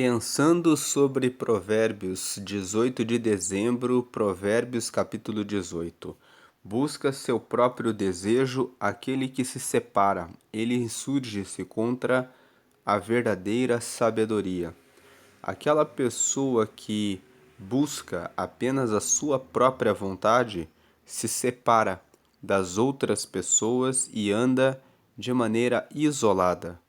Pensando sobre Provérbios, 18 de dezembro, Provérbios capítulo 18. Busca seu próprio desejo aquele que se separa, ele insurge-se contra a verdadeira sabedoria. Aquela pessoa que busca apenas a sua própria vontade se separa das outras pessoas e anda de maneira isolada.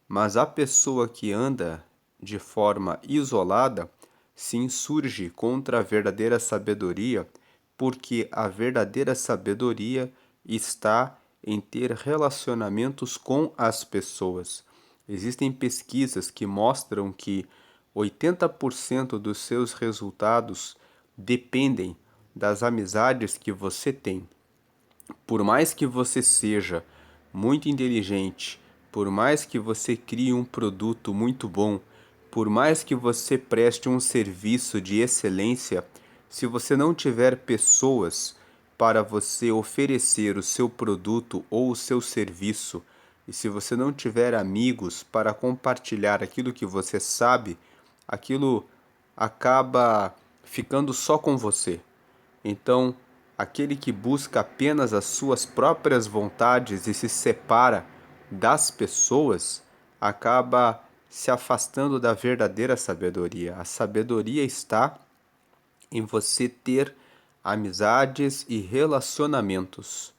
Mas a pessoa que anda de forma isolada se insurge contra a verdadeira sabedoria, porque a verdadeira sabedoria está em ter relacionamentos com as pessoas. Existem pesquisas que mostram que 80% dos seus resultados dependem das amizades que você tem. Por mais que você seja muito inteligente, por mais que você crie um produto muito bom, por mais que você preste um serviço de excelência, se você não tiver pessoas para você oferecer o seu produto ou o seu serviço, e se você não tiver amigos para compartilhar aquilo que você sabe, aquilo acaba ficando só com você. Então, aquele que busca apenas as suas próprias vontades e se separa das pessoas, acaba se afastando da verdadeira sabedoria. A sabedoria está em você ter amizades e relacionamentos.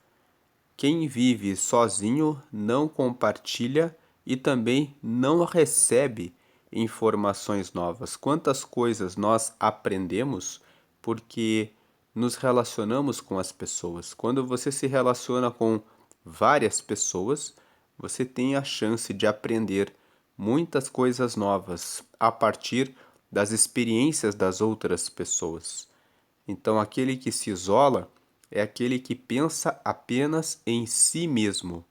Quem vive sozinho não compartilha e também não recebe informações novas. Quantas coisas nós aprendemos porque nos relacionamos com as pessoas. Quando você se relaciona com várias pessoas, você tem a chance de aprender muitas coisas novas a partir das experiências das outras pessoas. Então, aquele que se isola é aquele que pensa apenas em si mesmo,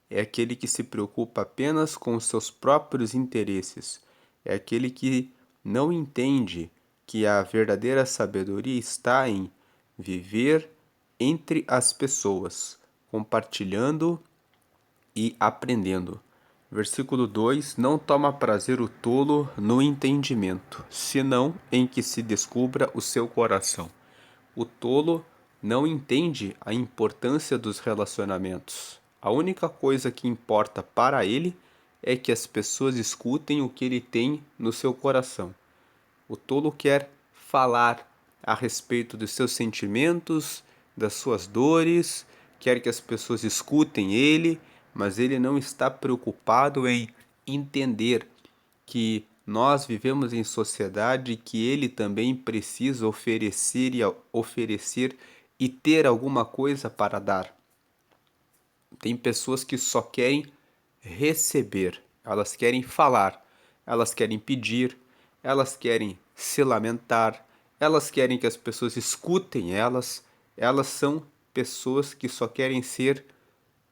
é aquele que se preocupa apenas com os seus próprios interesses, é aquele que não entende que a verdadeira sabedoria está em viver entre as pessoas, compartilhando e aprendendo. Versículo 2: Não toma prazer o tolo no entendimento, senão em que se descubra o seu coração. O tolo não entende a importância dos relacionamentos. A única coisa que importa para ele é que as pessoas escutem o que ele tem no seu coração. O tolo quer falar a respeito dos seus sentimentos, das suas dores, quer que as pessoas escutem ele, mas ele não está preocupado em entender que nós vivemos em sociedade, que ele também precisa oferecer e ter alguma coisa para dar. Tem pessoas que só querem receber, elas querem falar, elas querem pedir, elas querem se lamentar, elas querem que as pessoas escutem elas. Elas são pessoas que só querem ser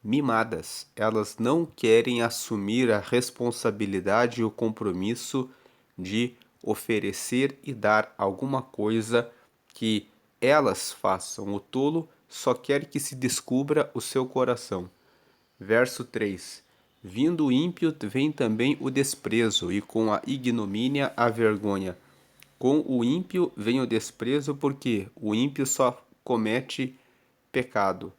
mimadas. Elas não querem assumir a responsabilidade e o compromisso de oferecer e dar alguma coisa que elas façam. O tolo só quer que se descubra o seu coração. Verso 3: Vindo o ímpio vem também o desprezo, e com a ignomínia a vergonha. Com o ímpio vem o desprezo, porque o ímpio só comete pecado,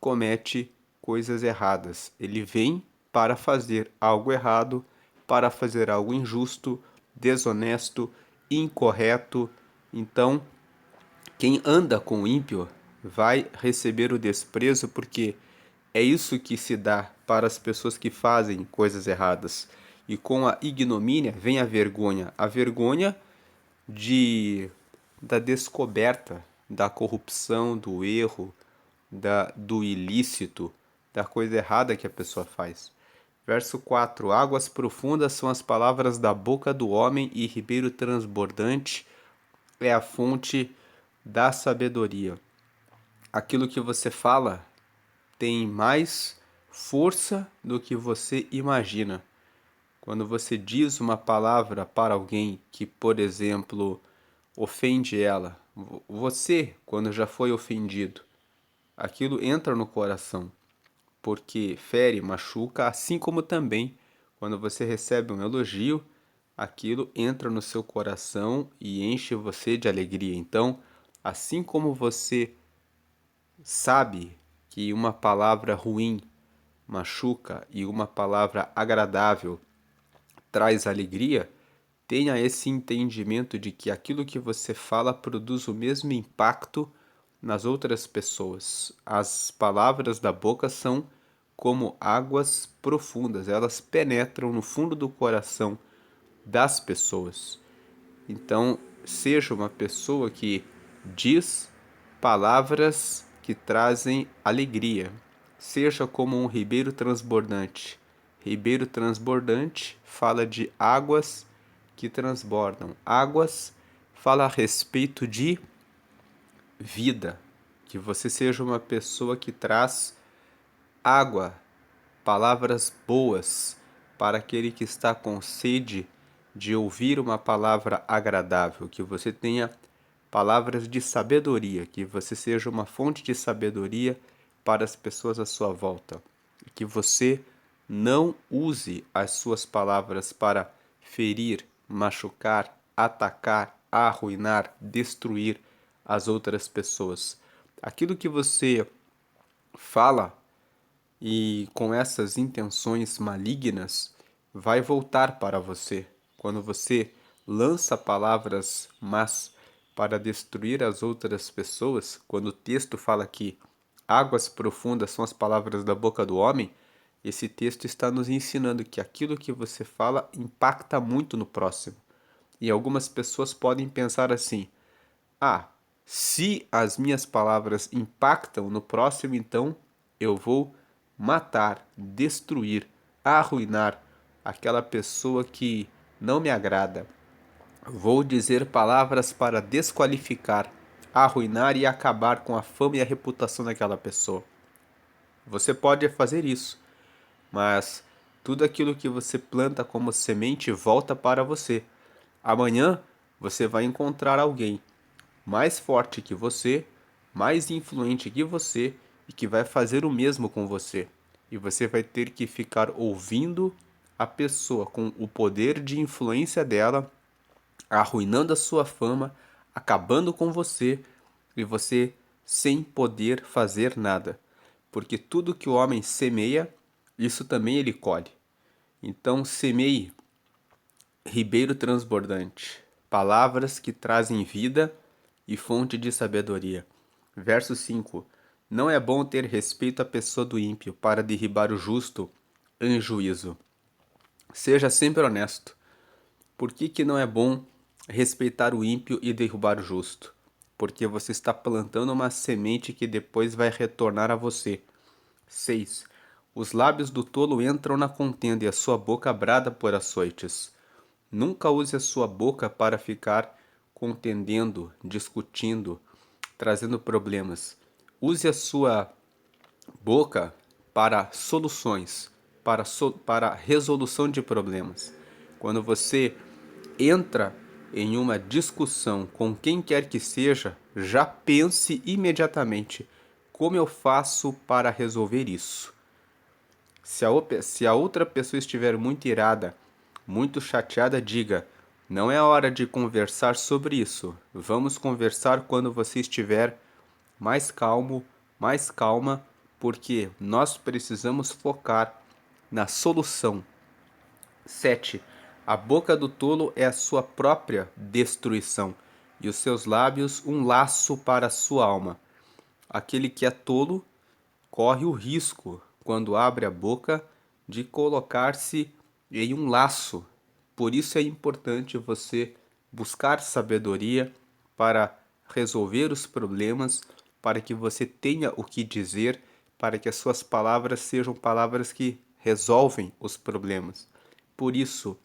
comete coisas erradas. Ele vem para fazer algo errado, para fazer algo injusto, desonesto, incorreto. Então, quem anda com o ímpio vai receber o desprezo, porque é isso que se dá para as pessoas que fazem coisas erradas. E com a ignomínia vem a vergonha de da descoberta da corrupção, do erro, do ilícito, da coisa errada que a pessoa faz. Verso 4: Águas profundas são as palavras da boca do homem, e ribeiro transbordante é a fonte da sabedoria. Aquilo que você fala tem mais força do que você imagina. Quando você diz uma palavra para alguém que, por exemplo, ofende ela, você, quando já foi ofendido, aquilo entra no coração, porque fere, machuca, assim como também quando você recebe um elogio, aquilo entra no seu coração e enche você de alegria. Então, assim como você sabe que uma palavra ruim machuca e uma palavra agradável traz alegria, tenha esse entendimento de que aquilo que você fala produz o mesmo impacto nas outras pessoas. As palavras da boca são como águas profundas, elas penetram no fundo do coração das pessoas. Então, seja uma pessoa que diz palavras que trazem alegria. Seja como um ribeiro transbordante. Ribeiro transbordante fala de águas que transbordam. Águas fala a respeito de vida. Que você seja uma pessoa que traz água, palavras boas para aquele que está com sede de ouvir uma palavra agradável, que você tenha palavras de sabedoria, que você seja uma fonte de sabedoria para as pessoas à sua volta, e que você não use as suas palavras para ferir, machucar, atacar, arruinar, destruir as outras pessoas. Aquilo que você fala e com essas intenções malignas vai voltar para você. Quando você lança palavras más para destruir as outras pessoas, quando o texto fala que águas profundas são as palavras da boca do homem, esse texto está nos ensinando que aquilo que você fala impacta muito no próximo. E algumas pessoas podem pensar assim: ah, se as minhas palavras impactam no próximo, então eu vou matar, destruir, arruinar aquela pessoa que não me agrada. Vou dizer palavras para desqualificar, arruinar e acabar com a fama e a reputação daquela pessoa. Você pode fazer isso, mas tudo aquilo que você planta como semente volta para você. Amanhã você vai encontrar alguém mais forte que você, mais influente que você e que vai fazer o mesmo com você. E você vai ter que ficar ouvindo a pessoa com o poder de influência dela, arruinando a sua fama, acabando com você e você sem poder fazer nada. Porque tudo que o homem semeia, isso também ele colhe. Então semeie ribeiro transbordante, palavras que trazem vida e fonte de sabedoria. Verso 5: Não é bom ter respeito à pessoa do ímpio para derribar o justo em juízo. Seja sempre honesto. Por que não é bom respeitar o ímpio e derrubar o justo? Porque você está plantando uma semente que depois vai retornar a você. 6. Os lábios do tolo entram na contenda e a sua boca brada por açoites. Nunca use a sua boca para ficar contendendo, discutindo, trazendo problemas. Use a sua boca para soluções, para resolução de problemas. Quando você entra em uma discussão com quem quer que seja, já pense imediatamente: como eu faço para resolver isso? Se a outra pessoa estiver muito irada, muito chateada, diga: não é hora de conversar sobre isso. Vamos conversar quando você estiver mais calmo, mais calma, porque nós precisamos focar na solução. 7. A boca do tolo é a sua própria destruição, e os seus lábios um laço para a sua alma. Aquele que é tolo corre o risco, quando abre a boca, de colocar-se em um laço. Por isso é importante você buscar sabedoria para resolver os problemas, para que você tenha o que dizer, para que as suas palavras sejam palavras que resolvem os problemas. Por isso,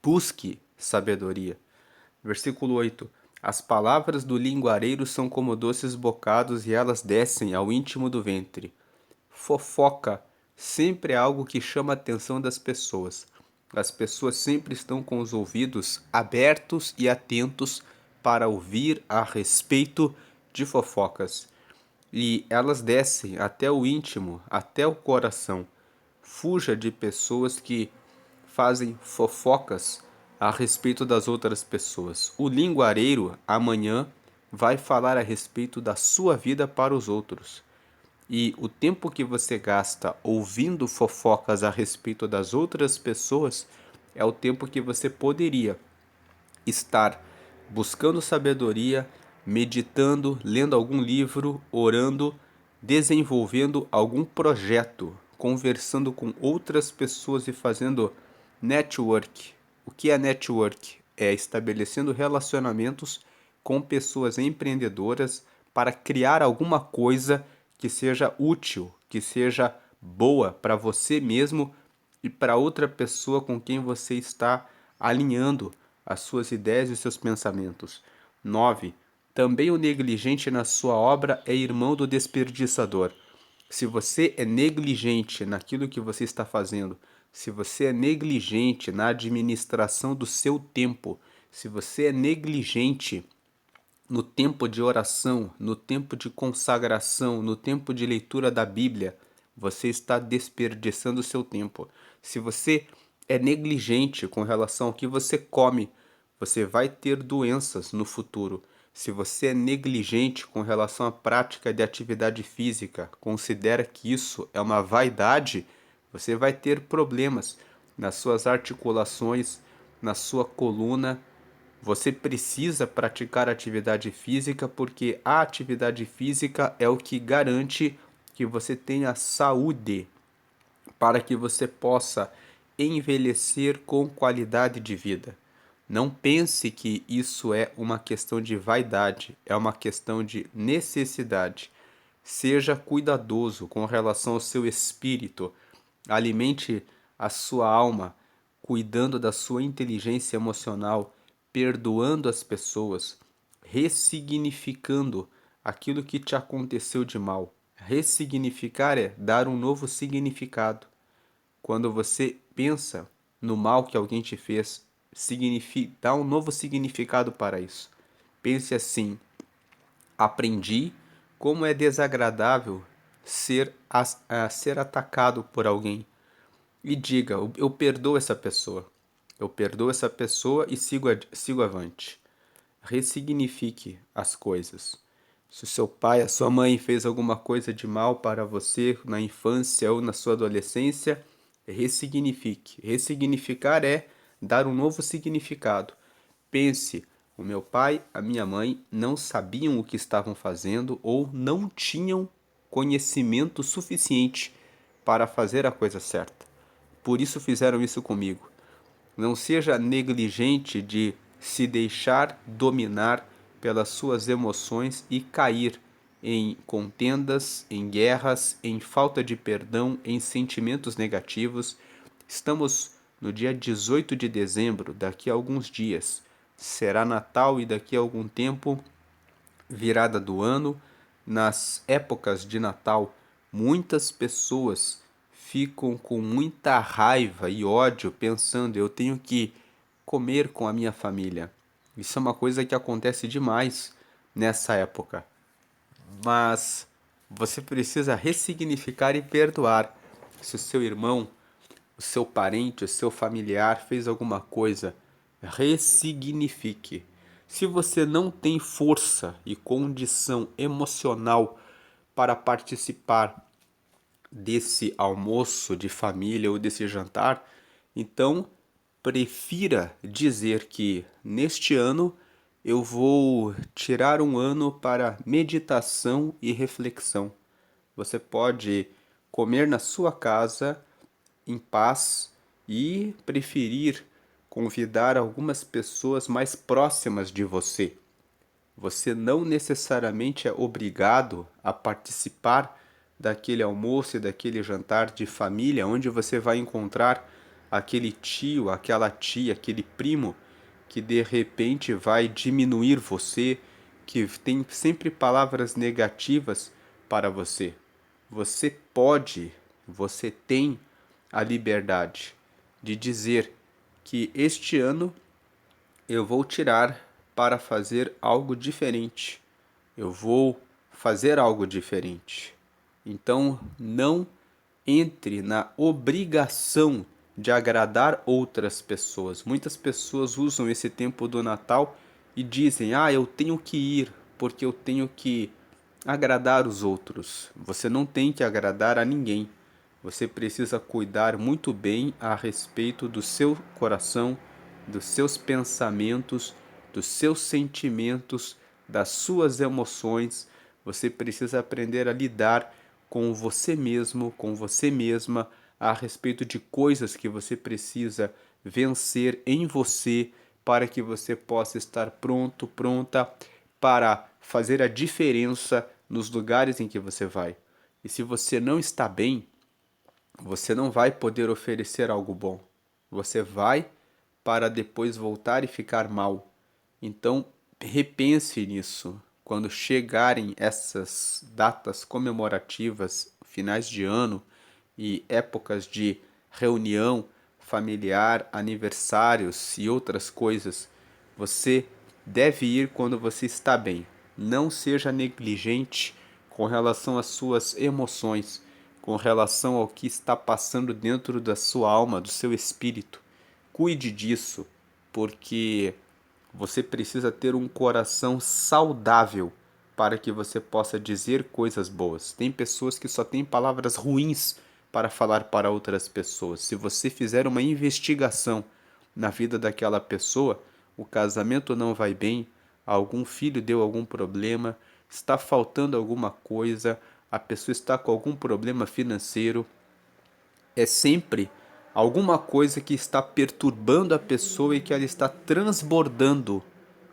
busque sabedoria. Versículo 8: As palavras do linguareiro são como doces bocados e elas descem ao íntimo do ventre. Fofoca sempre é algo que chama a atenção das pessoas. As pessoas sempre estão com os ouvidos abertos e atentos para ouvir a respeito de fofocas. E elas descem até o íntimo, até o coração. Fuja de pessoas que fazem fofocas a respeito das outras pessoas. O linguareiro amanhã vai falar a respeito da sua vida para os outros. E o tempo que você gasta ouvindo fofocas a respeito das outras pessoas é o tempo que você poderia estar buscando sabedoria, meditando, lendo algum livro, orando, desenvolvendo algum projeto, conversando com outras pessoas e fazendo network. O que é network? É estabelecendo relacionamentos com pessoas empreendedoras para criar alguma coisa que seja útil, que seja boa para você mesmo e para outra pessoa com quem você está alinhando as suas ideias e os seus pensamentos. 9. Também o negligente na sua obra é irmão do desperdiçador. Se você é negligente naquilo que você está fazendo, se você é negligente na administração do seu tempo, se você é negligente no tempo de oração, no tempo de consagração, no tempo de leitura da Bíblia, você está desperdiçando o seu tempo. Se você é negligente com relação ao que você come, você vai ter doenças no futuro. Se você é negligente com relação à prática de atividade física, considera que isso é uma vaidade, você vai ter problemas nas suas articulações, na sua coluna. Você precisa praticar atividade física porque a atividade física é o que garante que você tenha saúde para que você possa envelhecer com qualidade de vida. Não pense que isso é uma questão de vaidade, é uma questão de necessidade. Seja cuidadoso com relação ao seu espírito, alimente a sua alma, cuidando da sua inteligência emocional, perdoando as pessoas, ressignificando aquilo que te aconteceu de mal. Ressignificar é dar um novo significado. Quando você pensa no mal que alguém te fez, dá um novo significado para isso. Pense assim: aprendi como é desagradável ser atacado por alguém. E diga: eu perdoo essa pessoa. Eu perdoo essa pessoa e sigo avante. Ressignifique as coisas. Se o seu pai, a sua mãe fez alguma coisa de mal para você na infância ou na sua adolescência, ressignifique. Ressignificar é dar um novo significado. Pense: o meu pai, a minha mãe não sabiam o que estavam fazendo ou não tinham conhecimento suficiente para fazer a coisa certa. Por isso fizeram isso comigo. Não seja negligente de se deixar dominar pelas suas emoções e cair em contendas, em guerras, em falta de perdão, em sentimentos negativos. Estamos no dia 18 de dezembro, daqui a alguns dias. Será Natal e daqui a algum tempo, virada do ano. Nas épocas de Natal, muitas pessoas ficam com muita raiva e ódio pensando: eu tenho que comer com a minha família. Isso é uma coisa que acontece demais nessa época. Mas você precisa ressignificar e perdoar. Se o seu irmão, o seu parente, o seu familiar fez alguma coisa, ressignifique. Se você não tem força e condição emocional para participar desse almoço de família ou desse jantar, então prefira dizer que neste ano eu vou tirar um ano para meditação e reflexão. Você pode comer na sua casa em paz e preferir convidar algumas pessoas mais próximas de você. Você não necessariamente é obrigado a participar daquele almoço e daquele jantar de família onde você vai encontrar aquele tio, aquela tia, aquele primo que de repente vai diminuir você, que tem sempre palavras negativas para você. Você pode, você tem a liberdade de dizer que este ano eu vou tirar para fazer algo diferente. Eu vou fazer algo diferente. Então, não entre na obrigação de agradar outras pessoas. Muitas pessoas usam esse tempo do Natal e dizem: "Ah, eu tenho que ir porque eu tenho que agradar os outros". Você não tem que agradar a ninguém. Você precisa cuidar muito bem a respeito do seu coração, dos seus pensamentos, dos seus sentimentos, das suas emoções. Você precisa aprender a lidar com você mesmo, com você mesma, a respeito de coisas que você precisa vencer em você para que você possa estar pronto, pronta para fazer a diferença nos lugares em que você vai. E se você não está bem, você não vai poder oferecer algo bom. Você vai para depois voltar e ficar mal. Então, repense nisso. Quando chegarem essas datas comemorativas, finais de ano e épocas de reunião familiar, aniversários e outras coisas, você deve ir quando você está bem. Não seja negligente com relação às suas emoções, com relação ao que está passando dentro da sua alma, do seu espírito. Cuide disso, porque você precisa ter um coração saudável para que você possa dizer coisas boas. Tem pessoas que só têm palavras ruins para falar para outras pessoas. Se você fizer uma investigação na vida daquela pessoa, o casamento não vai bem, algum filho deu algum problema, está faltando alguma coisa, a pessoa está com algum problema financeiro, é sempre alguma coisa que está perturbando a pessoa e que ela está transbordando,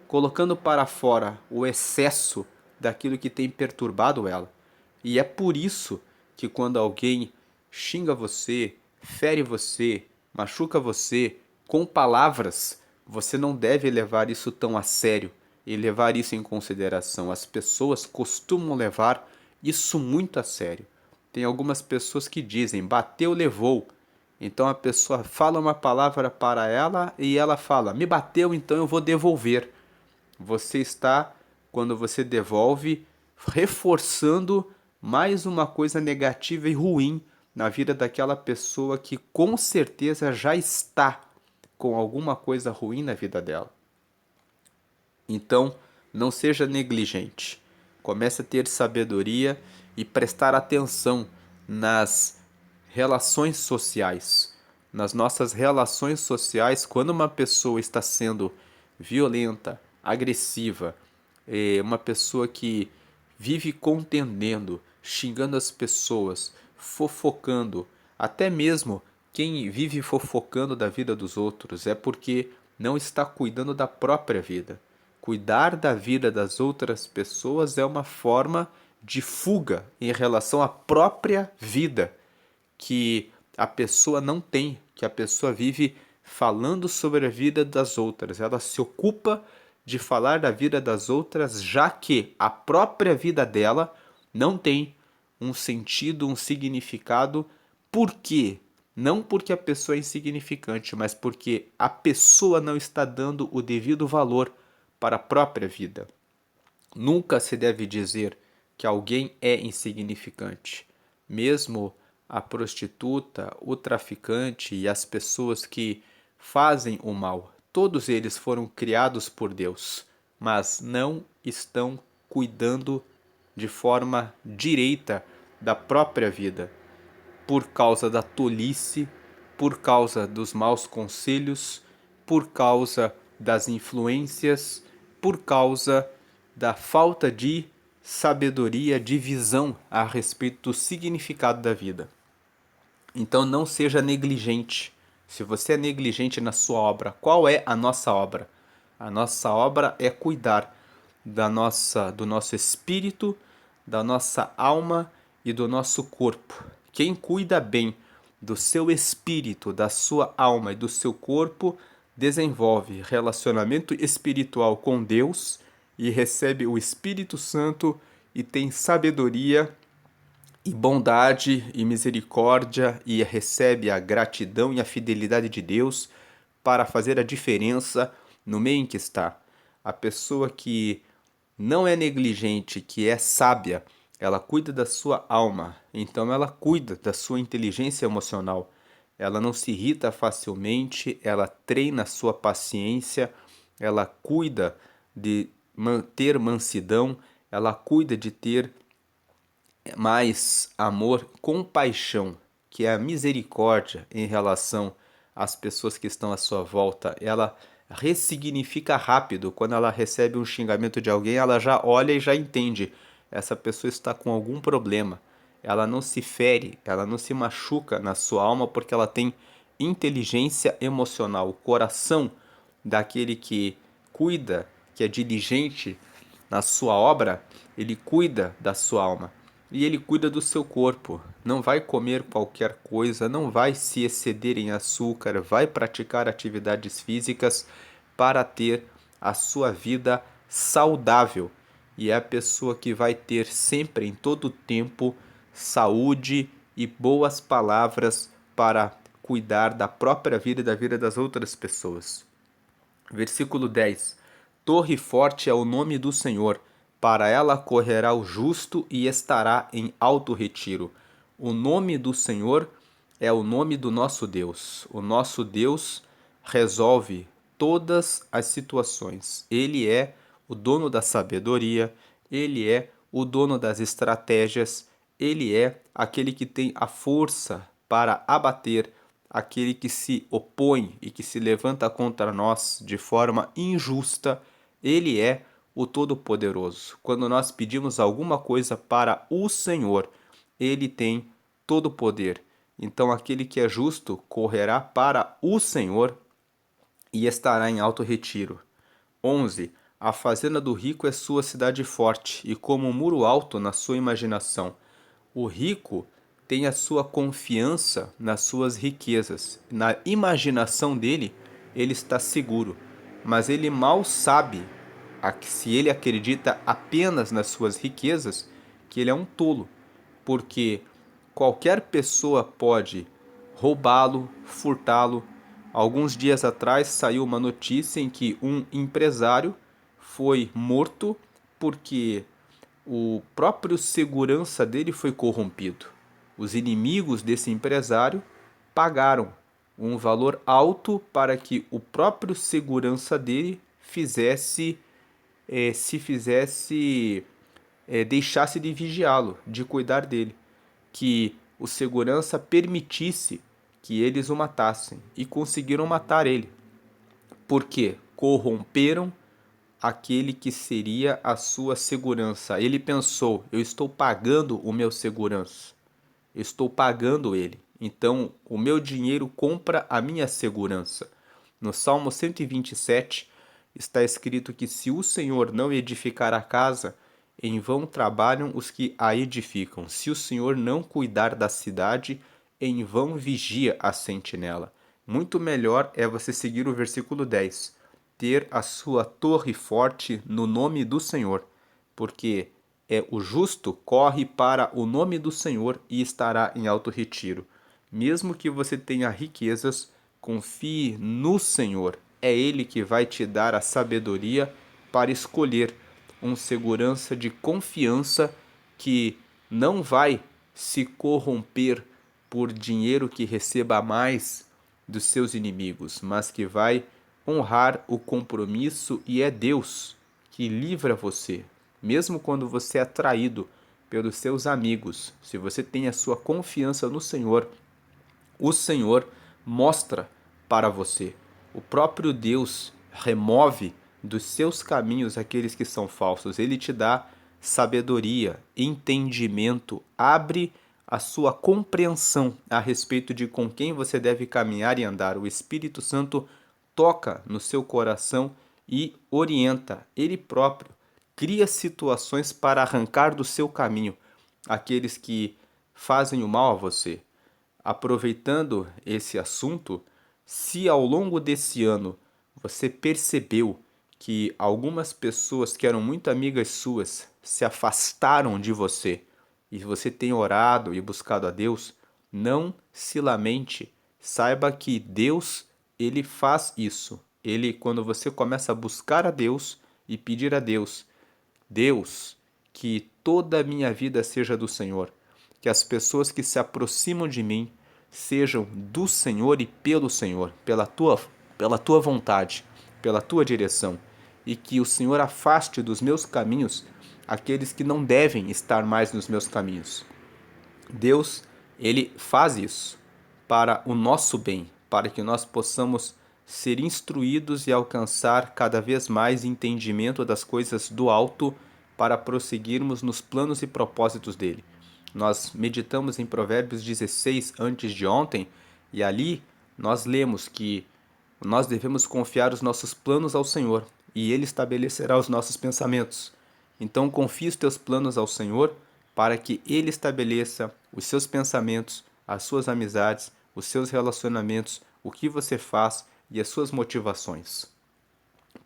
colocando para fora o excesso daquilo que tem perturbado ela. E é por isso que quando alguém xinga você, fere você, machuca você com palavras, você não deve levar isso tão a sério e levar isso em consideração. As pessoas costumam levar isso muito a sério. Tem algumas pessoas que dizem: bateu, levou. Então a pessoa fala uma palavra para ela e ela fala: me bateu, então eu vou devolver. Você está, quando você devolve, reforçando mais uma coisa negativa e ruim na vida daquela pessoa que com certeza já está com alguma coisa ruim na vida dela. Então, não seja negligente. Comece a ter sabedoria e prestar atenção nas relações sociais. Nas nossas relações sociais, quando uma pessoa está sendo violenta, agressiva, uma pessoa que vive contendendo, xingando as pessoas, fofocando, até mesmo quem vive fofocando da vida dos outros é porque não está cuidando da própria vida. Cuidar da vida das outras pessoas é uma forma de fuga em relação à própria vida que a pessoa não tem, que a pessoa vive falando sobre a vida das outras. Ela se ocupa de falar da vida das outras, já que a própria vida dela não tem um sentido, um significado. Por quê? Não porque a pessoa é insignificante, mas porque a pessoa não está dando o devido valor para a própria vida. Nunca se deve dizer que alguém é insignificante. Mesmo a prostituta, o traficante e as pessoas que fazem o mal, todos eles foram criados por Deus, mas não estão cuidando de forma direita da própria vida, por causa da tolice, por causa dos maus conselhos, por causa das influências, por causa da falta de sabedoria, de visão a respeito do significado da vida. Então não seja negligente. Se você é negligente na sua obra, qual é a nossa obra? A nossa obra é cuidar do nosso espírito, da nossa alma e do nosso corpo. Quem cuida bem do seu espírito, da sua alma e do seu corpo, desenvolve relacionamento espiritual com Deus e recebe o Espírito Santo e tem sabedoria e bondade e misericórdia e recebe a gratidão e a fidelidade de Deus para fazer a diferença no meio em que está. A pessoa que não é negligente, que é sábia, ela cuida da sua alma, então ela cuida da sua inteligência emocional. ela não se irrita facilmente, ela treina a sua paciência, ela cuida de manter mansidão, ela cuida de ter mais amor, compaixão, que é a misericórdia em relação às pessoas que estão à sua volta. Ela ressignifica rápido. Quando ela recebe um xingamento de alguém, ela já olha e já entende. Essa pessoa está com algum problema. Ela não se fere, ela não se machuca na sua alma porque ela tem inteligência emocional. O coração daquele que cuida, que é diligente na sua obra, ele cuida da sua alma e ele cuida do seu corpo. Não vai comer qualquer coisa, não vai se exceder em açúcar, vai praticar atividades físicas para ter a sua vida saudável. E é a pessoa que vai ter sempre, em todo tempo, saúde e boas palavras para cuidar da própria vida e da vida das outras pessoas. Versículo 10: Torre forte é o nome do Senhor, para ela correrá o justo e estará em alto retiro. O nome do Senhor é o nome do nosso Deus. O nosso Deus resolve todas as situações. Ele é o dono da sabedoria, ele é o dono das estratégias, ele é aquele que tem a força para abater aquele que se opõe e que se levanta contra nós de forma injusta. Ele é o Todo-Poderoso. Quando nós pedimos alguma coisa para o Senhor, ele tem todo o poder. Então, aquele que é justo correrá para o Senhor e estará em alto retiro. 11. A fazenda do rico é sua cidade forte, e como um muro alto na sua imaginação. O rico tem a sua confiança nas suas riquezas. Na imaginação dele, ele está seguro. Mas ele mal sabe, se ele acredita apenas nas suas riquezas, que ele é um tolo. Porque qualquer pessoa pode roubá-lo, furtá-lo. Alguns dias atrás saiu uma notícia em que um empresário foi morto porque o próprio segurança dele foi corrompido. Os inimigos desse empresário pagaram um valor alto para que o próprio segurança dele deixasse de vigiá-lo, de cuidar dele, que o segurança permitisse que eles o matassem e conseguiram matar ele. Porque corromperam aquele que seria a sua segurança. Ele pensou: eu estou pagando o meu segurança, eu estou pagando ele, então o meu dinheiro compra a minha segurança. No Salmo 127 está escrito que se o Senhor não edificar a casa, em vão trabalham os que a edificam. Se o Senhor não cuidar da cidade, em vão vigia a sentinela. Muito melhor é você seguir o versículo 10, ter a sua torre forte no nome do Senhor, porque o justo corre para o nome do Senhor e estará em alto retiro. Mesmo que você tenha riquezas, confie no Senhor. É Ele que vai te dar a sabedoria para escolher um segurança de confiança que não vai se corromper por dinheiro que receba a mais dos seus inimigos, mas que vai honrar o compromisso, e é Deus que livra você, mesmo quando você é traído pelos seus amigos. Se você tem a sua confiança no Senhor, o Senhor mostra para você. O próprio Deus remove dos seus caminhos aqueles que são falsos. Ele te dá sabedoria, entendimento, abre a sua compreensão a respeito de com quem você deve caminhar e andar. O Espírito Santo toca no seu coração e orienta. Ele próprio cria situações para arrancar do seu caminho aqueles que fazem o mal a você. Aproveitando esse assunto, se ao longo desse ano você percebeu que algumas pessoas que eram muito amigas suas se afastaram de você e você tem orado e buscado a Deus, não se lamente. Saiba que Deus, ele faz isso. Ele, quando você começa a buscar a Deus e pedir a Deus: Deus, que toda a minha vida seja do Senhor, que as pessoas que se aproximam de mim sejam do Senhor e pelo Senhor, pela tua vontade, pela tua direção, e que o Senhor afaste dos meus caminhos aqueles que não devem estar mais nos meus caminhos. Deus, ele faz isso para o nosso bem, para que nós possamos ser instruídos e alcançar cada vez mais entendimento das coisas do alto para prosseguirmos nos planos e propósitos dele. Nós meditamos em Provérbios 16 antes de ontem e ali nós lemos que nós devemos confiar os nossos planos ao Senhor e ele estabelecerá os nossos pensamentos. Então confie os teus planos ao Senhor para que ele estabeleça os seus pensamentos, as suas amizades, os seus relacionamentos, o que você faz e as suas motivações,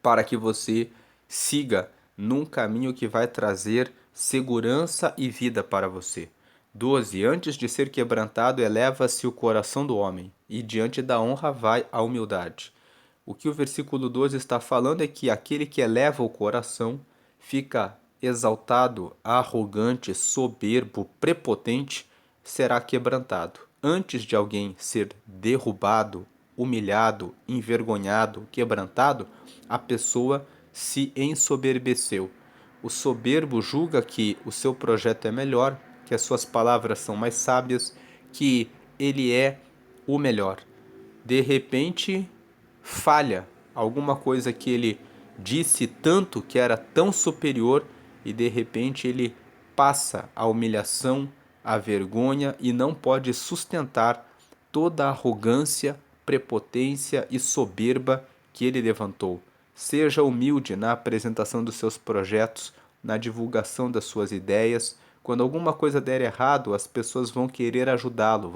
para que você siga num caminho que vai trazer segurança e vida para você. 12. Antes de ser quebrantado, eleva-se o coração do homem, e diante da honra vai a humildade. O que o versículo 12 está falando é que aquele que eleva o coração fica exaltado, arrogante, soberbo, prepotente, será quebrantado. Antes de alguém ser derrubado, humilhado, envergonhado, quebrantado, a pessoa se ensoberbeceu. O soberbo julga que o seu projeto é melhor, que as suas palavras são mais sábias, que ele é o melhor. De repente, falha alguma coisa que ele disse tanto que era tão superior e de repente ele passa a humilhação, a vergonha e não pode sustentar toda a arrogância, prepotência e soberba que ele levantou. Seja humilde na apresentação dos seus projetos, na divulgação das suas ideias. Quando alguma coisa der errado, as pessoas vão querer ajudá-lo,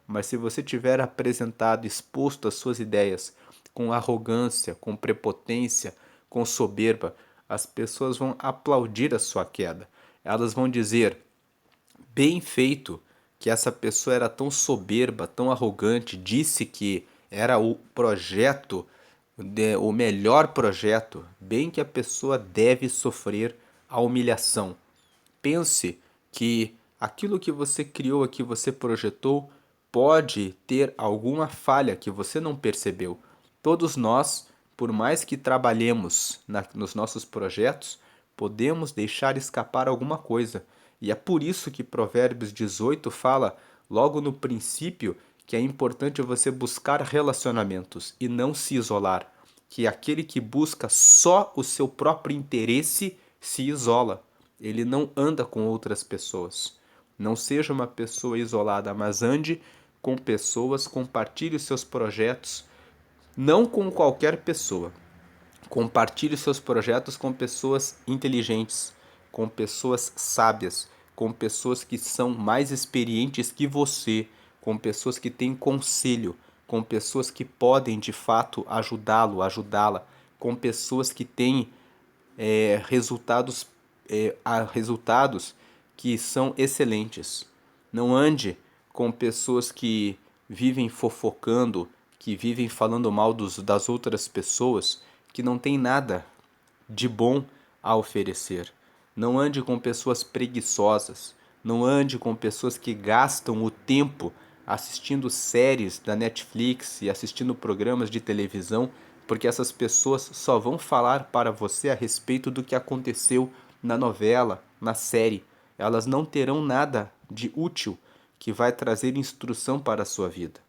Mas se você tiver apresentado, exposto as suas ideias com arrogância, com prepotência, com soberba, as pessoas vão aplaudir a sua queda. Elas vão dizer: bem feito, que essa pessoa era tão soberba, tão arrogante, disse que era o projeto, o melhor projeto, bem que a pessoa deve sofrer a humilhação. Pense que aquilo que você criou, que você projetou, pode ter alguma falha que você não percebeu. Todos nós, por mais que trabalhemos nos nossos projetos, podemos deixar escapar alguma coisa. E é por isso que Provérbios 18 fala, logo no princípio, que é importante você buscar relacionamentos e não se isolar. Que aquele que busca só o seu próprio interesse se isola. Ele não anda com outras pessoas. Não seja uma pessoa isolada, mas ande com pessoas, compartilhe os seus projetos, não com qualquer pessoa. Compartilhe os seus projetos com pessoas inteligentes, com pessoas sábias, com pessoas que são mais experientes que você, com pessoas que têm conselho, com pessoas que podem de fato ajudá-lo, ajudá-la, com pessoas que têm resultados resultados que são excelentes. Não ande com pessoas que vivem fofocando, que vivem falando mal das outras pessoas, que não tem nada de bom a oferecer. Não ande com pessoas preguiçosas. Não ande com pessoas que gastam o tempo assistindo séries da Netflix e assistindo programas de televisão, porque essas pessoas só vão falar para você a respeito do que aconteceu na novela, na série. Elas não terão nada de útil que vai trazer instrução para a sua vida.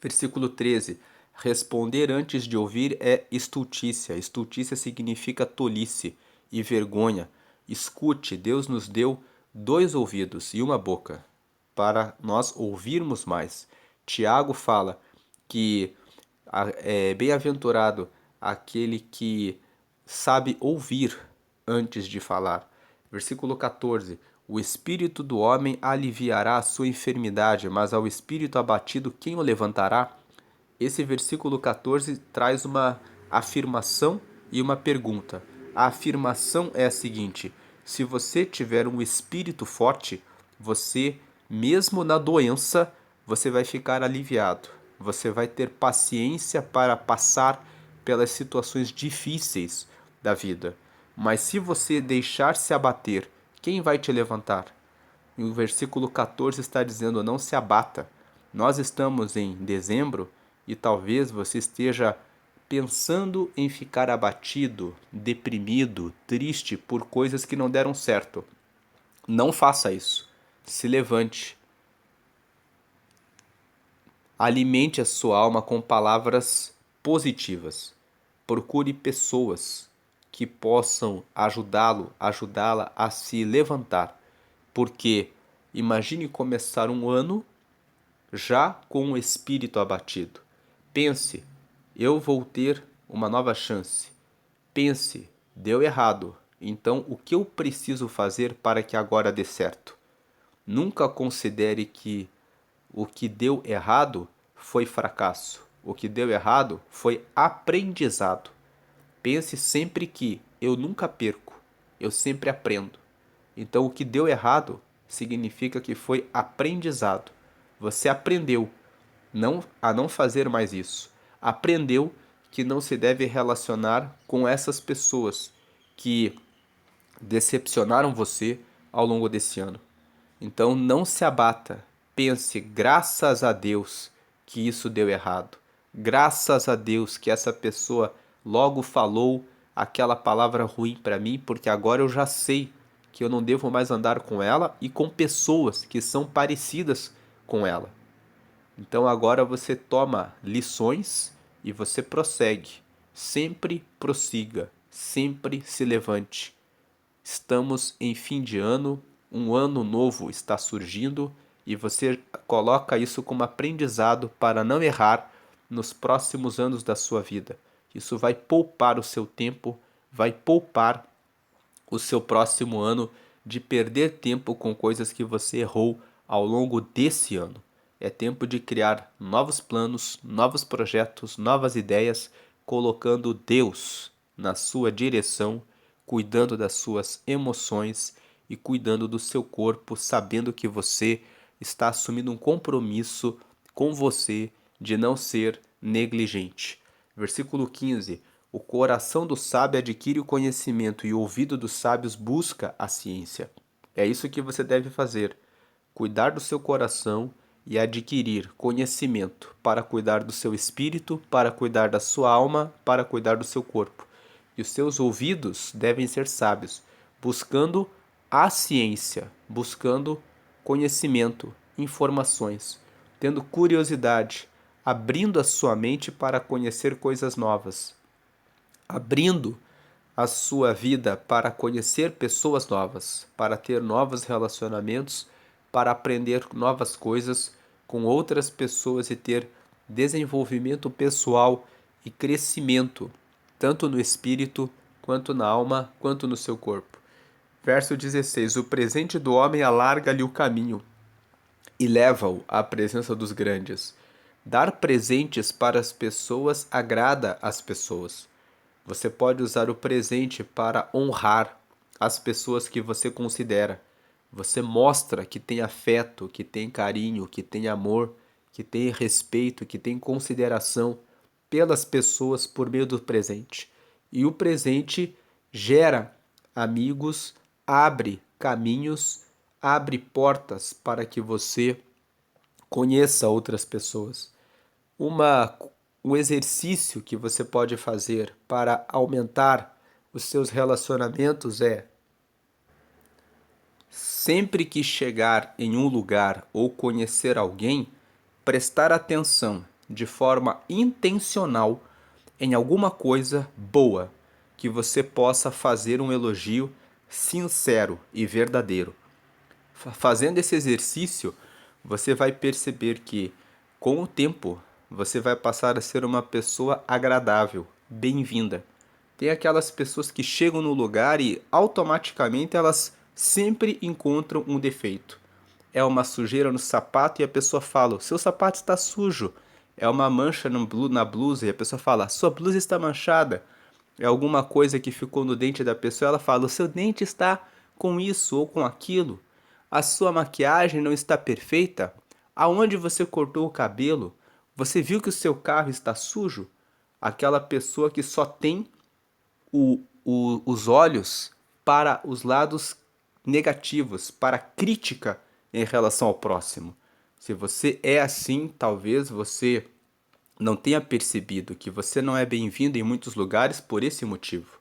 Versículo 13. Responder antes de ouvir é estultícia. Estultícia significa tolice e vergonha. Escute, Deus nos deu 2 ouvidos e uma boca para nós ouvirmos mais. Tiago fala que é bem-aventurado aquele que sabe ouvir antes de falar. Versículo 14. O espírito do homem aliviará a sua enfermidade, mas ao espírito abatido quem o levantará? Esse versículo 14 traz uma afirmação e uma pergunta. A afirmação é a seguinte: se você tiver um espírito forte, você, mesmo na doença, você vai ficar aliviado. Você vai ter paciência para passar pelas situações difíceis da vida. Mas se você deixar se abater, quem vai te levantar? E o versículo 14 está dizendo: não se abata. Nós estamos em dezembro e talvez você esteja pensando em ficar abatido, deprimido, triste por coisas que não deram certo. Não faça isso. Se levante. Alimente a sua alma com palavras positivas. Procure pessoas que possam ajudá-la a se levantar. Porque imagine começar um ano já com o espírito abatido. Pense, eu vou ter uma nova chance. Pense, deu errado. Então, o que eu preciso fazer para que agora dê certo? Nunca considere que o que deu errado foi fracasso. O que deu errado foi aprendizado. Pense sempre que eu nunca perco, eu sempre aprendo. Então, o que deu errado significa que foi aprendizado. Você aprendeu a não fazer mais isso. Aprendeu que não se deve relacionar com essas pessoas que decepcionaram você ao longo desse ano. Então não se abata. Pense, graças a Deus que isso deu errado. Graças a Deus que essa pessoa logo falou aquela palavra ruim para mim, porque agora eu já sei que eu não devo mais andar com ela e com pessoas que são parecidas com ela. Então agora você toma lições e você prossegue. Sempre prossiga, sempre se levante. Estamos em fim de ano, um ano novo está surgindo e você coloca isso como aprendizado para não errar nos próximos anos da sua vida. Isso vai poupar o seu tempo, vai poupar o seu próximo ano de perder tempo com coisas que você errou ao longo desse ano. É tempo de criar novos planos, novos projetos, novas ideias, colocando Deus na sua direção, cuidando das suas emoções e cuidando do seu corpo, sabendo que você está assumindo um compromisso com você de não ser negligente. Versículo 15: o coração do sábio adquire o conhecimento e o ouvido dos sábios busca a ciência. É isso que você deve fazer: cuidar do seu coração e adquirir conhecimento para cuidar do seu espírito, para cuidar da sua alma, para cuidar do seu corpo. E os seus ouvidos devem ser sábios, buscando a ciência, buscando conhecimento, informações, tendo curiosidade, abrindo a sua mente para conhecer coisas novas, abrindo a sua vida para conhecer pessoas novas, para ter novos relacionamentos, para aprender novas coisas com outras pessoas e ter desenvolvimento pessoal e crescimento, tanto no espírito, quanto na alma, quanto no seu corpo. Verso 16: o presente do homem alarga-lhe o caminho e leva-o à presença dos grandes. Dar presentes para as pessoas agrada as pessoas. Você pode usar o presente para honrar as pessoas que você considera. Você mostra que tem afeto, que tem carinho, que tem amor, que tem respeito, que tem consideração pelas pessoas por meio do presente. E o presente gera amigos, abre caminhos, abre portas para que você conheça outras pessoas. Uma, um exercício que você pode fazer para aumentar os seus relacionamentos é: sempre que chegar em um lugar ou conhecer alguém, prestar atenção de forma intencional em alguma coisa boa, que você possa fazer um elogio sincero e verdadeiro. Fazendo esse exercício, você vai perceber que, com o tempo, você vai passar a ser uma pessoa agradável, bem-vinda. Tem aquelas pessoas que chegam no lugar e automaticamente elas sempre encontram um defeito. É uma sujeira no sapato e a pessoa fala: o seu sapato está sujo. É uma mancha na blusa e a pessoa fala: sua blusa está manchada. É alguma coisa que ficou no dente da pessoa, ela fala: o seu dente está com isso ou com aquilo. A sua maquiagem não está perfeita? Aonde você cortou o cabelo? Você viu que o seu carro está sujo? Aquela pessoa que só tem os olhos para os lados negativos, para crítica em relação ao próximo. Se você é assim, talvez você não tenha percebido que você não é bem-vindo em muitos lugares por esse motivo.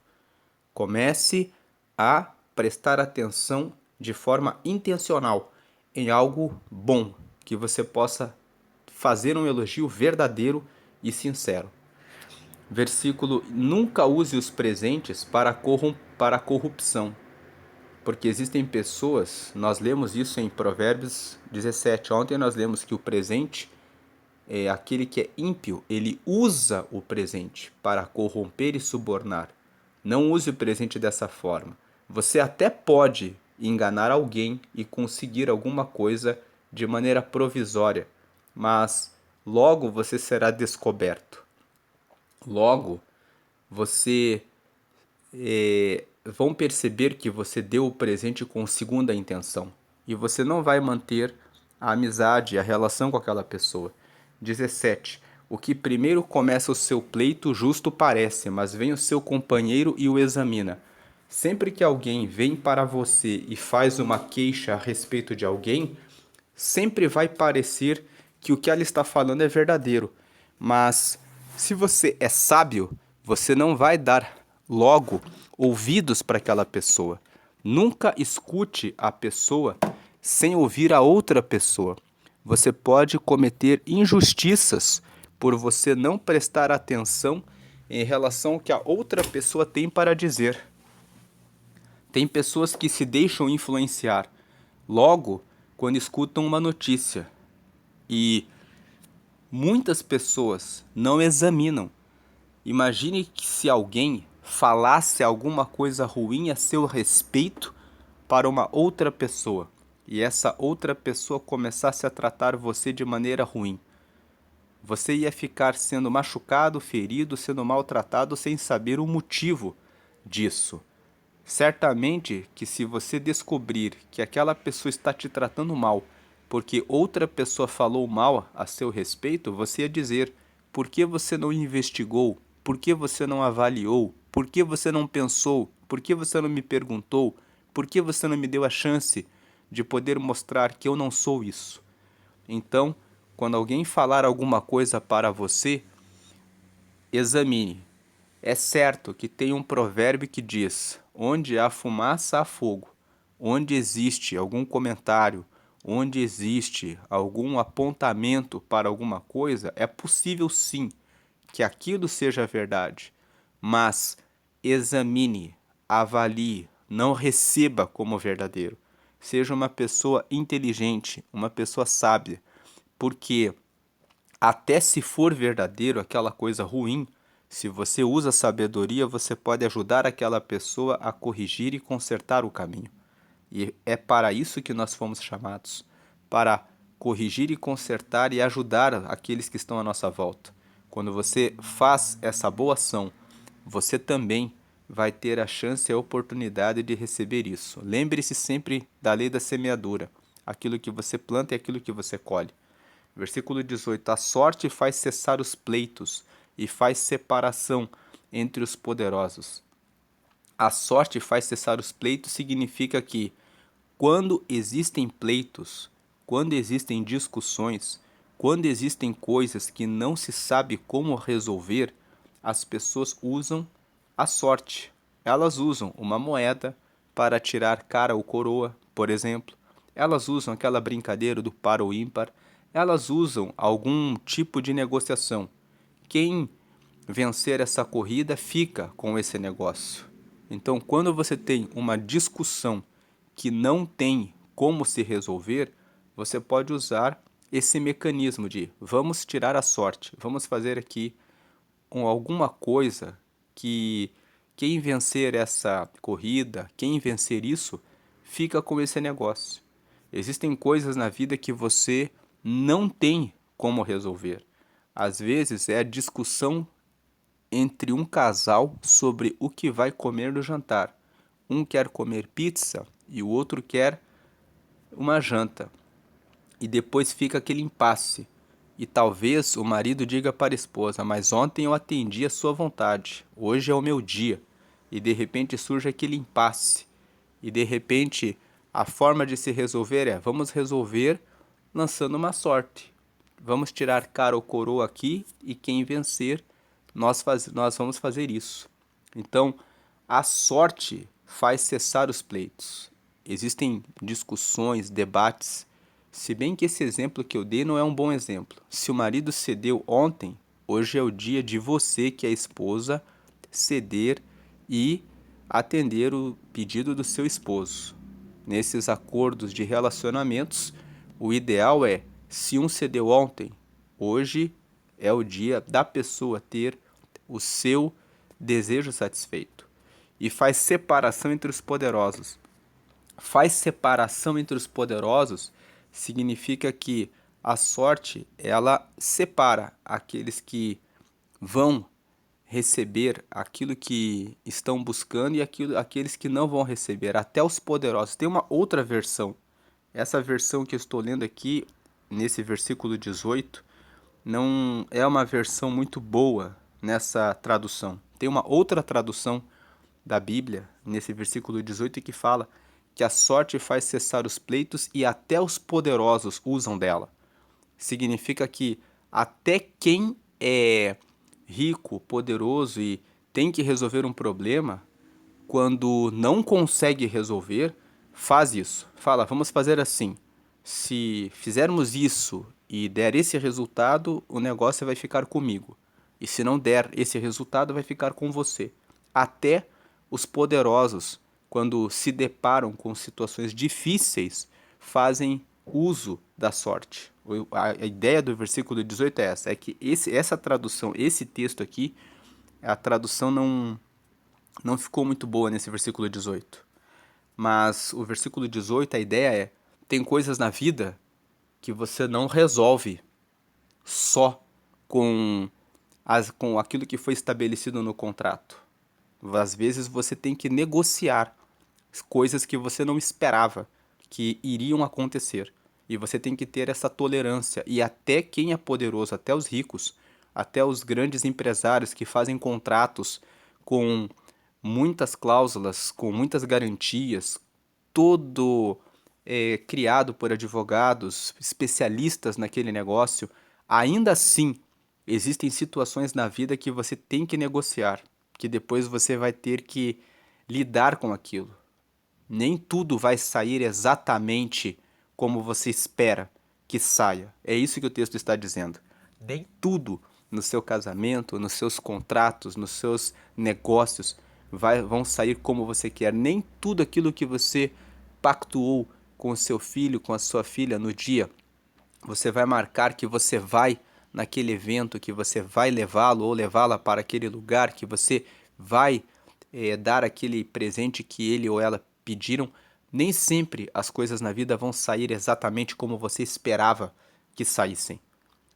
Comece a prestar atenção de forma intencional em algo bom, que você possa fazer um elogio verdadeiro e sincero. Versículo: nunca use os presentes para a corrupção, porque existem pessoas, nós lemos isso em Provérbios 17, ontem nós lemos que o presente, aquele que é ímpio, ele usa o presente para corromper e subornar. Não use o presente dessa forma. Você até pode enganar alguém e conseguir alguma coisa de maneira provisória, mas logo você será descoberto. Logo você vão perceber que você deu o presente com segunda intenção e você não vai manter a amizade, a relação com aquela pessoa. 17. O que primeiro começa o seu pleito justo parece, mas vem o seu companheiro e o examina. Sempre que alguém vem para você e faz uma queixa a respeito de alguém, sempre vai parecer que o que ela está falando é verdadeiro. Mas se você é sábio, você não vai dar logo ouvidos para aquela pessoa. Nunca escute a pessoa sem ouvir a outra pessoa. Você pode cometer injustiças por você não prestar atenção em relação ao que a outra pessoa tem para dizer. Tem pessoas que se deixam influenciar logo quando escutam uma notícia e muitas pessoas não examinam. Imagine que se alguém falasse alguma coisa ruim a seu respeito para uma outra pessoa e essa outra pessoa começasse a tratar você de maneira ruim. Você ia ficar sendo machucado, ferido, sendo maltratado sem saber o motivo disso. Certamente que se você descobrir que aquela pessoa está te tratando mal porque outra pessoa falou mal a seu respeito, você ia dizer: por que você não investigou? Por que você não avaliou? Por que você não pensou? Por que você não me perguntou? Por que você não me deu a chance de poder mostrar que eu não sou isso? Então, quando alguém falar alguma coisa para você, examine. É certo que tem um provérbio que diz: onde há fumaça, há fogo. Onde existe algum comentário, onde existe algum apontamento para alguma coisa, é possível sim que aquilo seja verdade. Mas examine, avalie, não receba como verdadeiro. Seja uma pessoa inteligente, uma pessoa sábia, porque até se for verdadeiro aquela coisa ruim, se você usa sabedoria, você pode ajudar aquela pessoa a corrigir e consertar o caminho. E é para isso que nós fomos chamados, para corrigir e consertar e ajudar aqueles que estão à nossa volta. Quando você faz essa boa ação, você também vai ter a chance e a oportunidade de receber isso. Lembre-se sempre da lei da semeadura. Aquilo que você planta é aquilo que você colhe. Versículo 18: a sorte faz cessar os pleitos e faz separação entre os poderosos. A sorte faz cessar os pleitos significa que quando existem pleitos, quando existem discussões, quando existem coisas que não se sabe como resolver, as pessoas usam a sorte. Elas usam uma moeda para tirar cara ou coroa, por exemplo. Elas usam aquela brincadeira do par ou ímpar. Elas usam algum tipo de negociação. Quem vencer essa corrida fica com esse negócio. Então, quando você tem uma discussão que não tem como se resolver, você pode usar esse mecanismo de vamos tirar a sorte, vamos fazer aqui alguma coisa que quem vencer essa corrida, quem vencer isso, fica com esse negócio. Existem coisas na vida que você não tem como resolver. Às vezes é a discussão entre um casal sobre o que vai comer no jantar. Um quer comer pizza e o outro quer uma janta. E depois fica aquele impasse. E talvez o marido diga para a esposa: mas ontem eu atendi a sua vontade, hoje é o meu dia. E de repente surge aquele impasse. E de repente A forma de se resolver é: vamos resolver lançando uma sorte. Vamos tirar cara ou coroa aqui e quem vencer, nós vamos fazer isso. Então, a sorte faz cessar os pleitos. Existem discussões, debates. Se bem que esse exemplo que eu dei não é um bom exemplo. Se o marido cedeu ontem, hoje é o dia de você, que é a esposa, ceder e atender o pedido do seu esposo. Nesses acordos de relacionamentos, o ideal é, se um cedeu ontem, hoje é o dia da pessoa ter o seu desejo satisfeito. E faz separação entre os poderosos. Faz separação entre os poderosos significa que a sorte, ela separa aqueles que vão receber aquilo que estão buscando e aqueles que não vão receber, até os poderosos. Tem uma outra versão. Essa versão que eu estou lendo aqui, nesse versículo 18, não é uma versão muito boa nessa tradução. Tem uma outra tradução da Bíblia, nesse versículo 18, que fala que a sorte faz cessar os pleitos e até os poderosos usam dela. Significa que até quem é rico, poderoso e tem que resolver um problema, quando não consegue resolver, faz isso. Fala, vamos fazer assim. Se fizermos isso e der esse resultado, o negócio vai ficar comigo. E se não der esse resultado, vai ficar com você. Até os poderosos, quando se deparam com situações difíceis, fazem uso da sorte. A ideia do versículo 18 é essa, é que essa tradução, esse texto aqui, a tradução não ficou muito boa nesse versículo 18. Mas o versículo 18, a ideia é: tem coisas na vida que você não resolve só com aquilo que foi estabelecido no contrato. Às vezes você tem que negociar coisas que você não esperava que iriam acontecer. E você tem que ter essa tolerância. E até quem é poderoso, até os ricos, até os grandes empresários que fazem contratos com muitas cláusulas, com muitas garantias, todo criado por advogados, especialistas naquele negócio, ainda assim existem situações na vida que você tem que negociar, que depois você vai ter que lidar com aquilo. Nem tudo vai sair exatamente como você espera que saia. É isso que o texto está dizendo. Nem tudo no seu casamento, nos seus contratos, nos seus negócios vão sair como você quer. Nem tudo aquilo que você pactuou com o seu filho, com a sua filha no dia, você vai marcar que você vai naquele evento, que você vai levá-lo ou levá-la para aquele lugar, que você vai dar aquele presente que ele ou ela pediram. Nem sempre as coisas na vida vão sair exatamente como você esperava que saíssem.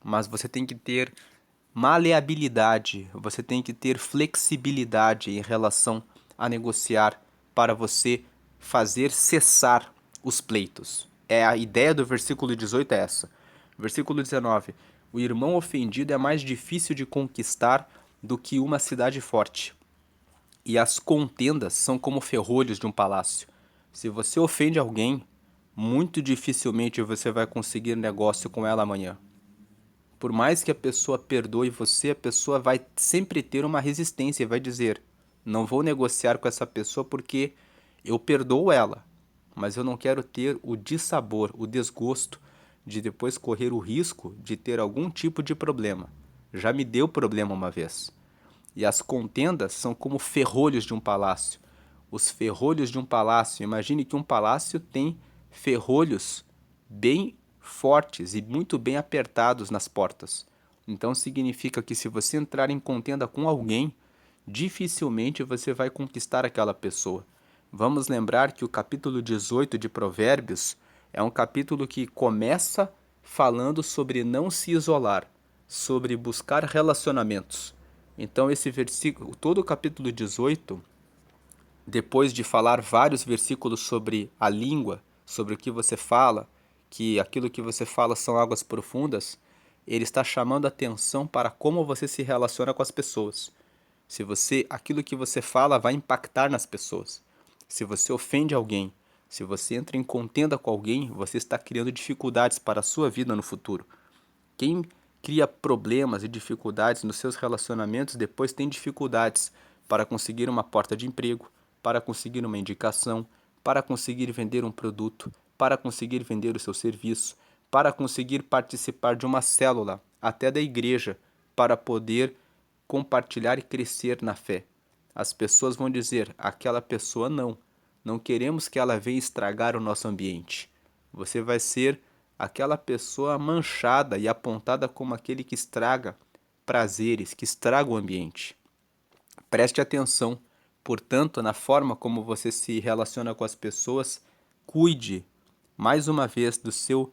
Mas você tem que ter maleabilidade, você tem que ter flexibilidade em relação a negociar para você fazer cessar os pleitos. É a ideia do versículo 18 é essa. Versículo 19. O irmão ofendido é mais difícil de conquistar do que uma cidade forte. E as contendas são como ferrolhos de um palácio. Se você ofende alguém, muito dificilmente você vai conseguir negócio com ela amanhã. Por mais que a pessoa perdoe você, a pessoa vai sempre ter uma resistência e vai dizer: não vou negociar com essa pessoa porque eu perdoo ela, mas eu não quero ter o dissabor, o desgosto de depois correr o risco de ter algum tipo de problema. Já me deu problema uma vez. E as contendas são como ferrolhos de um palácio. Os ferrolhos de um palácio, imagine que um palácio tem ferrolhos bem fortes e muito bem apertados nas portas. Então significa que se você entrar em contenda com alguém, dificilmente você vai conquistar aquela pessoa. Vamos lembrar que o capítulo 18 de Provérbios é um capítulo que começa falando sobre não se isolar, sobre buscar relacionamentos. Então esse versículo, todo o capítulo 18, depois de falar vários versículos sobre a língua, sobre o que você fala, que aquilo que você fala são águas profundas, ele está chamando a atenção para como você se relaciona com as pessoas. Se você, aquilo que você fala vai impactar nas pessoas. Se você ofende alguém, Se você entra em contenda com alguém, você está criando dificuldades para a sua vida no futuro. Quem cria problemas e dificuldades nos seus relacionamentos depois tem dificuldades para conseguir uma porta de emprego, para conseguir uma indicação, para conseguir vender um produto, para conseguir vender o seu serviço, para conseguir participar de uma célula, até da igreja, para poder compartilhar e crescer na fé. As pessoas vão dizer: aquela pessoa não queremos que ela venha estragar o nosso ambiente. Você vai ser aquela pessoa manchada e apontada como aquele que estraga prazeres, que estraga o ambiente. Preste atenção, portanto, na forma como você se relaciona com as pessoas. Cuide, mais uma vez, do seu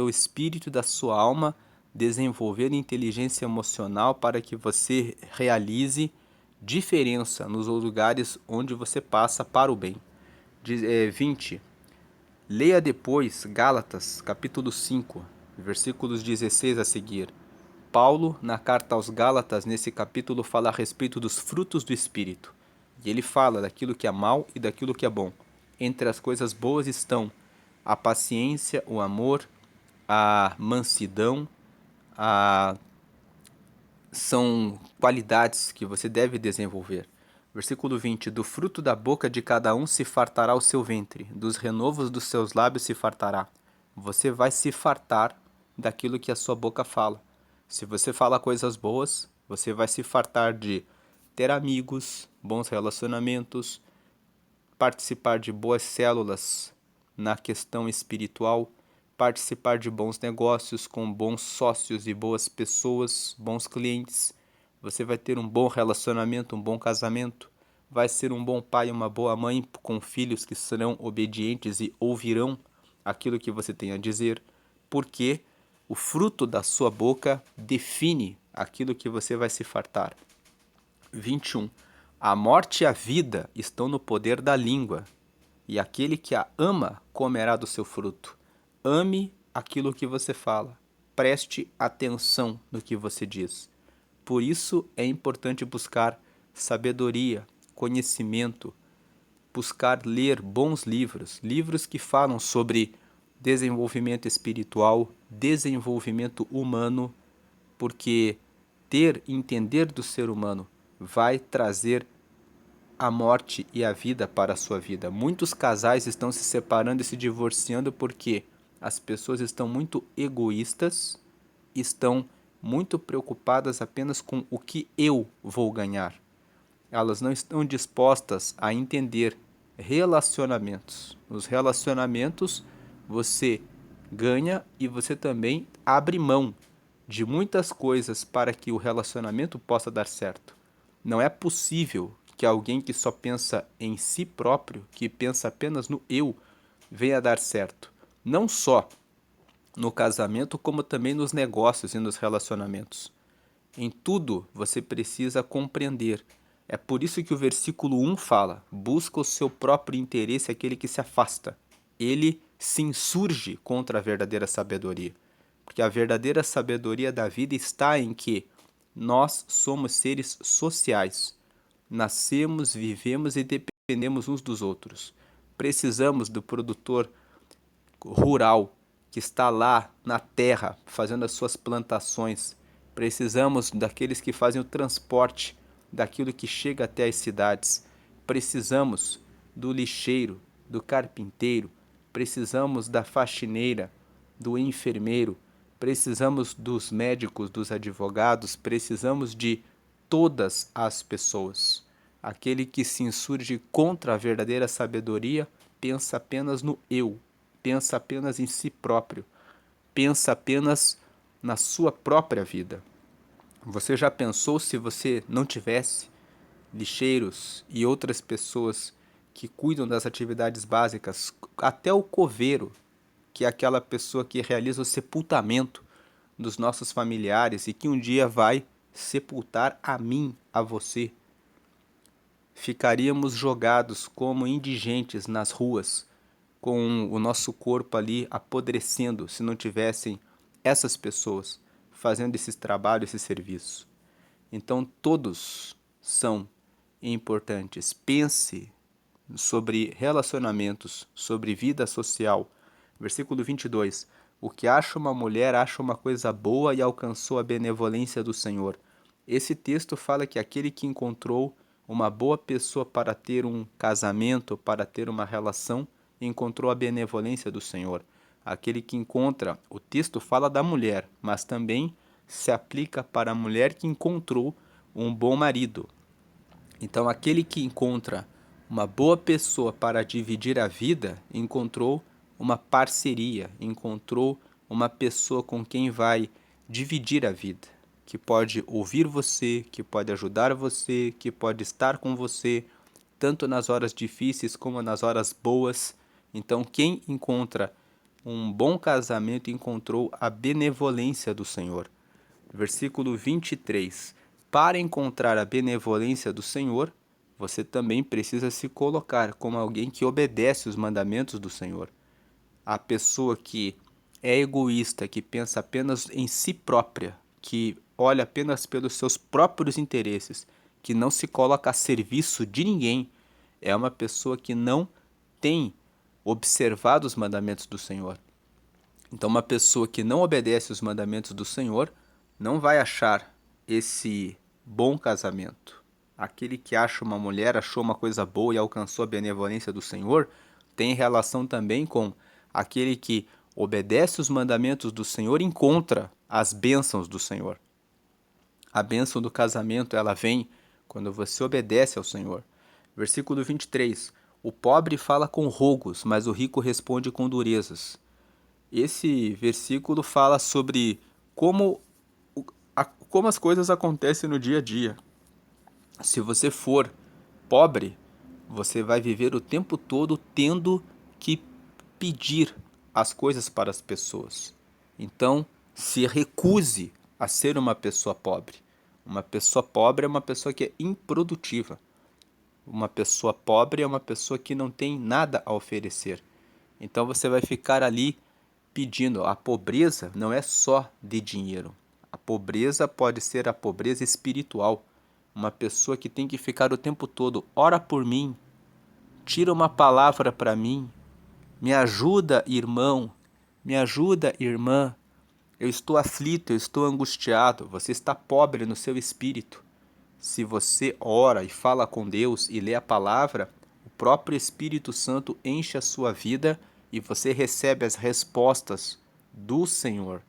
espírito e da sua alma, desenvolver inteligência emocional para que você realize diferença nos lugares onde você passa para o bem. 20. Leia depois Gálatas, capítulo 5, versículos 16 a seguir. Paulo, na carta aos Gálatas, nesse capítulo, fala a respeito dos frutos do Espírito. E ele fala daquilo que é mal e daquilo que é bom. Entre as coisas boas estão a paciência, o amor, a mansidão, a... são qualidades que você deve desenvolver. Versículo 20: do fruto da boca de cada um se fartará o seu ventre, dos renovos dos seus lábios se fartará. Você vai se fartar daquilo que a sua boca fala. Se você fala coisas boas, você vai se fartar de ter amigos, bons relacionamentos, participar de boas células na questão espiritual, participar de bons negócios com bons sócios e boas pessoas, bons clientes. Você vai ter um bom relacionamento, um bom casamento, vai ser um bom pai e uma boa mãe com filhos que serão obedientes e ouvirão aquilo que você tem a dizer, porque o fruto da sua boca define aquilo que você vai se fartar. 21. A morte e a vida estão no poder da língua, e aquele que a ama comerá do seu fruto. Ame aquilo que você fala. Preste atenção no que você diz. Por isso é importante buscar sabedoria, conhecimento, buscar ler bons livros, livros que falam sobre desenvolvimento espiritual, desenvolvimento humano, porque entender do ser humano vai trazer a morte e a vida para a sua vida. Muitos casais estão se separando e se divorciando porque as pessoas estão muito egoístas, estão muito preocupadas apenas com o que eu vou ganhar. Elas não estão dispostas a entender relacionamentos. Nos relacionamentos, você ganha e você também abre mão de muitas coisas para que o relacionamento possa dar certo. Não é possível que alguém que só pensa em si próprio, que pensa apenas no eu, venha dar certo. Não só no casamento, como também nos negócios e nos relacionamentos. Em tudo você precisa compreender. É por isso que o versículo 1 fala: busca o seu próprio interesse aquele que se afasta. Ele se insurge contra a verdadeira sabedoria. Porque a verdadeira sabedoria da vida está em que nós somos seres sociais. Nascemos, vivemos e dependemos uns dos outros. Precisamos do produtor rural que está lá na terra fazendo as suas plantações. Precisamos daqueles que fazem o transporte daquilo que chega até as cidades. Precisamos do lixeiro, do carpinteiro, precisamos da faxineira, do enfermeiro, precisamos dos médicos, dos advogados, precisamos de todas as pessoas. Aquele que se insurge contra a verdadeira sabedoria pensa apenas no eu, pensa apenas em si próprio, pensa apenas na sua própria vida. Você já pensou se você não tivesse lixeiros e outras pessoas que cuidam das atividades básicas, até o coveiro, que é aquela pessoa que realiza o sepultamento dos nossos familiares e que um dia vai sepultar a mim, a você? Ficaríamos jogados como indigentes nas ruas, com o nosso corpo ali apodrecendo se não tivessem essas pessoas fazendo esse trabalho, esse serviço. Então todos são importantes. Pense sobre relacionamentos, sobre vida social. Versículo 22. O que acha uma mulher acha uma coisa boa e alcançou a benevolência do Senhor. Esse texto fala que aquele que encontrou uma boa pessoa para ter um casamento, para ter uma relação, encontrou a benevolência do Senhor. Aquele que encontra, o texto fala da mulher, mas também se aplica para a mulher que encontrou um bom marido. Então, aquele que encontra uma boa pessoa para dividir a vida, encontrou uma parceria, encontrou uma pessoa com quem vai dividir a vida, que pode ouvir você, que pode ajudar você, que pode estar com você, tanto nas horas difíceis como nas horas boas. Então, quem encontra um bom casamento encontrou a benevolência do Senhor. Versículo 23. Para encontrar a benevolência do Senhor, você também precisa se colocar como alguém que obedece os mandamentos do Senhor. A pessoa que é egoísta, que pensa apenas em si própria, que olha apenas pelos seus próprios interesses, que não se coloca a serviço de ninguém, é uma pessoa que não tem observado os mandamentos do Senhor. Então, uma pessoa que não obedece os mandamentos do Senhor não vai achar esse bom casamento. Aquele que acha uma mulher, achou uma coisa boa e alcançou a benevolência do Senhor, tem relação também com aquele que obedece os mandamentos do Senhor e encontra as bênçãos do Senhor. A bênção do casamento, ela vem quando você obedece ao Senhor. Versículo 23. O pobre fala com rogos, mas o rico responde com durezas. Esse versículo fala sobre como, como as coisas acontecem no dia a dia. Se você for pobre, você vai viver o tempo todo tendo que pedir as coisas para as pessoas. Então, se recuse a ser uma pessoa pobre. Uma pessoa pobre é uma pessoa que é improdutiva. Uma pessoa pobre é uma pessoa que não tem nada a oferecer. Então você vai ficar ali pedindo. A pobreza não é só de dinheiro. A pobreza pode ser a pobreza espiritual. Uma pessoa que tem que ficar o tempo todo, ora por mim, tira uma palavra para mim, me ajuda, irmão, me ajuda, irmã. Eu estou aflito, eu estou angustiado. Você está pobre no seu espírito. Se você ora e fala com Deus e lê a palavra, o próprio Espírito Santo enche a sua vida e você recebe as respostas do Senhor.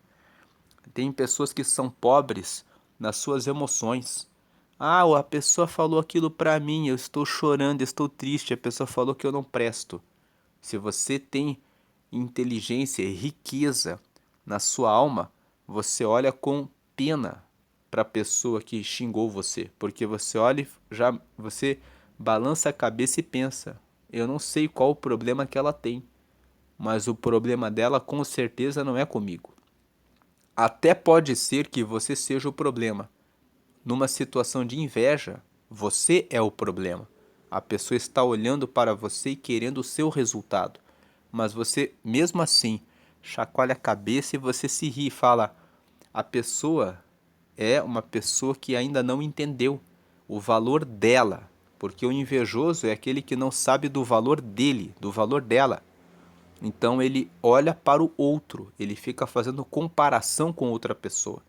Tem pessoas que são pobres nas suas emoções. Ah, a pessoa falou aquilo para mim, eu estou chorando, estou triste, a pessoa falou que eu não presto. Se você tem inteligência e riqueza na sua alma, você olha com pena para a pessoa que xingou você, porque você olha e já você balança a cabeça e pensa: eu não sei qual o problema que ela tem, mas o problema dela com certeza não é comigo. Até pode ser que você seja o problema. Numa situação de inveja, você é o problema. A pessoa está olhando para você e querendo o seu resultado. Mas você, mesmo assim, chacoalha a cabeça e você se ri e fala: a pessoa é uma pessoa que ainda não entendeu o valor dela. Porque o invejoso é aquele que não sabe do valor dele, do valor dela. Então ele olha para o outro, ele fica fazendo comparação com outra pessoa.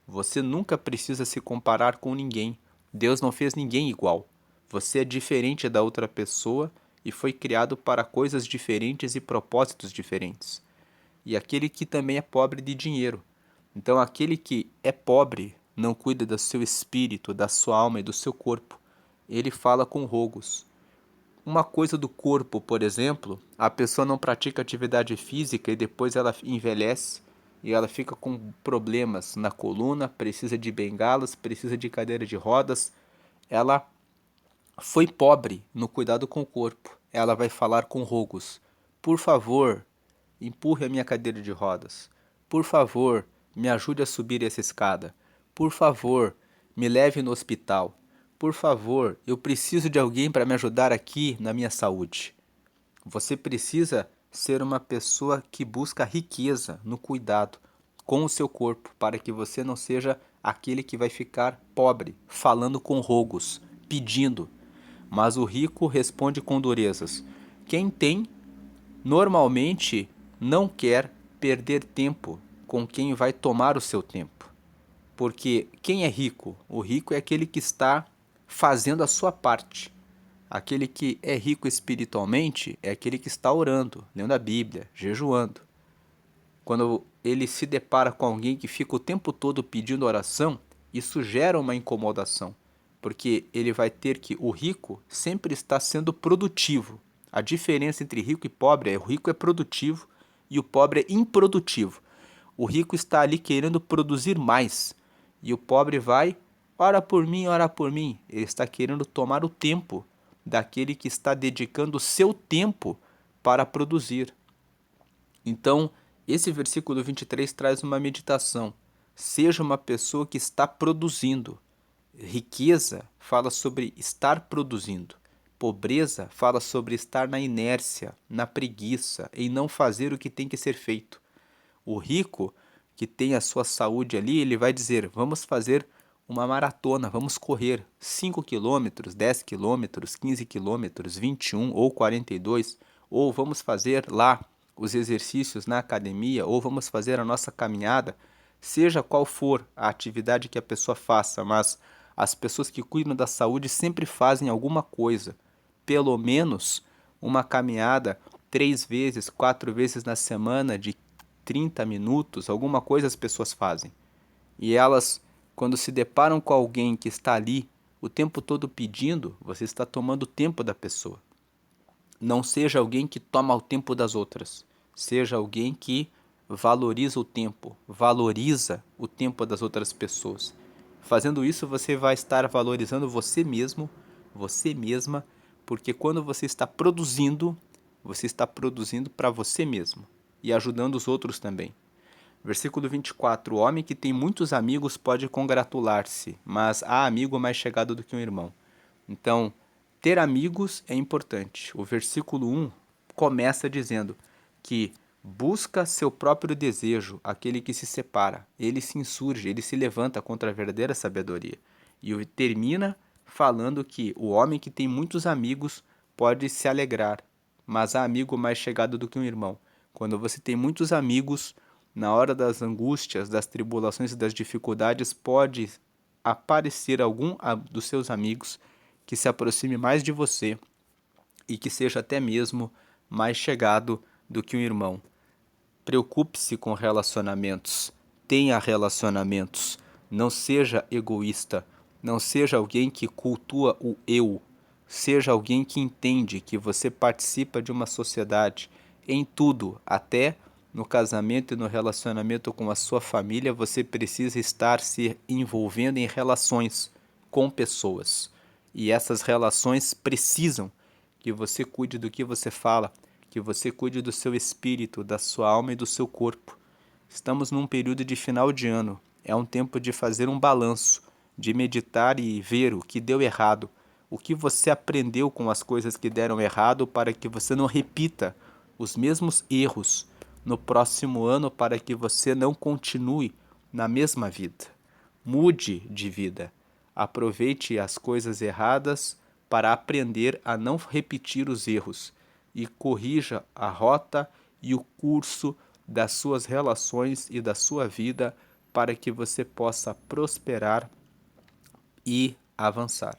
Você nunca precisa se comparar com ninguém. Deus não fez ninguém igual. Você é diferente da outra pessoa e foi criado para coisas diferentes e propósitos diferentes. E aquele que também é pobre de dinheiro. Então, aquele que é pobre não cuida do seu espírito, da sua alma e do seu corpo. Ele fala com rogos. Uma coisa do corpo, por exemplo, a pessoa não pratica atividade física e depois ela envelhece e ela fica com problemas na coluna, precisa de bengalas, precisa de cadeira de rodas. Ela foi pobre no cuidado com o corpo. Ela vai falar com rogos: por favor, empurre a minha cadeira de rodas. Por favor, me ajude a subir essa escada. Por favor, me leve no hospital. Por favor, eu preciso de alguém para me ajudar aqui na minha saúde. Você precisa ser uma pessoa que busca riqueza no cuidado com o seu corpo, para que você não seja aquele que vai ficar pobre, falando com rogos, pedindo. mas o rico responde com durezas. Quem tem, normalmente não quer perder tempo com quem vai tomar o seu tempo. Porque quem é rico? O rico é aquele que está fazendo a sua parte. Aquele que é rico espiritualmente é aquele que está orando, lendo a Bíblia, jejuando. Quando ele se depara com alguém que fica o tempo todo pedindo oração, isso gera uma incomodação, porque ele vai ter que, o rico sempre está sendo produtivo. A diferença entre rico e pobre é: o rico é produtivo e o pobre é improdutivo. O rico está ali querendo produzir mais e o pobre vai, ora por mim, ora por mim. Ele está querendo tomar o tempo daquele que está dedicando o seu tempo para produzir. Então, esse versículo 23 traz uma meditação. Seja uma pessoa que está produzindo. Riqueza fala sobre estar produzindo. Pobreza fala sobre estar na inércia, na preguiça, em não fazer o que tem que ser feito. O rico, que tem a sua saúde ali, ele vai dizer: vamos fazer uma maratona, vamos correr 5 quilômetros, 10 quilômetros, 15 quilômetros, 21 ou 42, ou vamos fazer lá os exercícios na academia, ou vamos fazer a nossa caminhada, seja qual for a atividade que a pessoa faça, mas as pessoas que cuidam da saúde sempre fazem alguma coisa, pelo menos uma caminhada 3 vezes, 4 vezes na semana de 30 minutos, alguma coisa as pessoas fazem. E elas, quando se deparam com alguém que está ali o tempo todo pedindo, você está tomando o tempo da pessoa. Não seja alguém que toma o tempo das outras. Seja alguém que valoriza o tempo, valoriza o tempo das outras pessoas. Fazendo isso, você vai estar valorizando você mesmo, você mesma, porque quando você está produzindo para você mesmo e ajudando os outros também. Versículo 24: o homem que tem muitos amigos pode congratular-se, mas há amigo mais chegado do que um irmão. Então, ter amigos é importante. O versículo 1 começa dizendo que busca seu próprio desejo, aquele que se separa. Ele se insurge, ele se levanta contra a verdadeira sabedoria. E termina falando que o homem que tem muitos amigos pode se alegrar, mas há amigo mais chegado do que um irmão. Quando você tem muitos amigos, na hora das angústias, das tribulações e das dificuldades, pode aparecer algum dos seus amigos que se aproxime mais de você e que seja até mesmo mais chegado do que um irmão. Preocupe-se com relacionamentos, tenha relacionamentos, não seja egoísta, não seja alguém que cultua o eu, seja alguém que entende que você participa de uma sociedade em tudo, até no casamento e no relacionamento com a sua família, você precisa estar se envolvendo em relações com pessoas. E essas relações precisam que você cuide do que você fala, que você cuide do seu espírito, da sua alma e do seu corpo. Estamos num período de final de ano. É um tempo de fazer um balanço, de meditar e ver o que deu errado, o que você aprendeu com as coisas que deram errado para que você não repita os mesmos erros no próximo ano, para que você não continue na mesma vida. Mude de vida. Aproveite as coisas erradas para aprender a não repetir os erros e corrija a rota e o curso das suas relações e da sua vida para que você possa prosperar e avançar.